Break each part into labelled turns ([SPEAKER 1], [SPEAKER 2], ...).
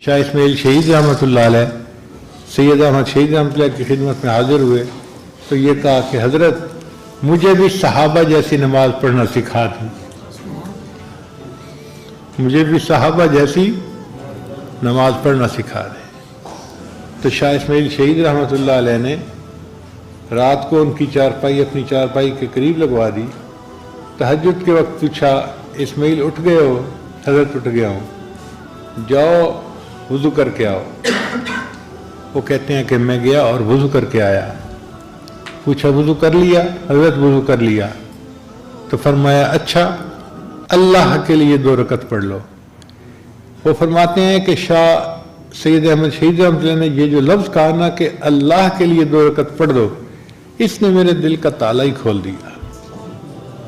[SPEAKER 1] शाह इस्माइल शहीद रहमतुल्लाह अलैह सैयद अहमद शहीद रहमतुल्लाह की खिदमत में हाजिर हुए तो ये कहा कि हज़रत मुझे भी सहाबा जैसी नमाज पढ़ना सिखा दी, मुझे भी सहाबा जैसी नमाज पढ़ना सिखा दे। तो शाह इस्माइल शहीद रहमतुल्लाह अलैह ने रात को उनकी चारपाई अपनी चारपाई के करीब लगवा दी। तहज्जुद के वक्त पूछा, इस्माइल उठ गए हो? हज़रत उठ गया हूँ, जाओ वज़ू करके आओ। वो कहते हैं कि मैं गया और वज़ू करके आया। पूछा वज़ू कर लिया? हज़रत वज़ू कर लिया। तो फरमाया अच्छा अल्लाह के लिए 2 रकत पढ़ लो। वो फरमाते हैं कि शाह सैयद अहमद शहीद रहमतुल्लाह ने ये जो लफ्ज़ कहा ना कि अल्लाह के लिए 2 रकत पढ़ दो, इसने मेरे दिल का ताला ही खोल दिया।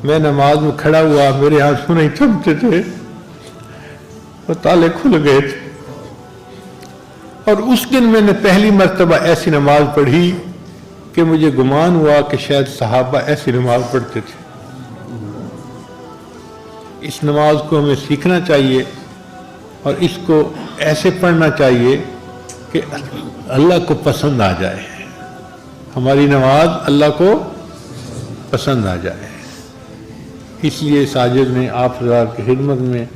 [SPEAKER 1] मैं नमाज में खड़ा हुआ, मेरे आंसू नहीं थमते थे, वो ताले खुल गए थे। और उस दिन मैंने पहली मर्तबा ऐसी नमाज पढ़ी कि मुझे गुमान हुआ कि शायद सहाबा ऐसी नमाज पढ़ते थे। इस नमाज को हमें सीखना चाहिए और इसको ऐसे पढ़ना चाहिए कि अल्लाह को पसंद आ जाए, हमारी नमाज अल्लाह को पसंद आ जाए। इसलिए साजिद ने आप हज़रात की खिदमत में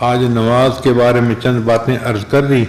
[SPEAKER 1] आज नमाज के बारे में चंद बातें अर्ज कर दी।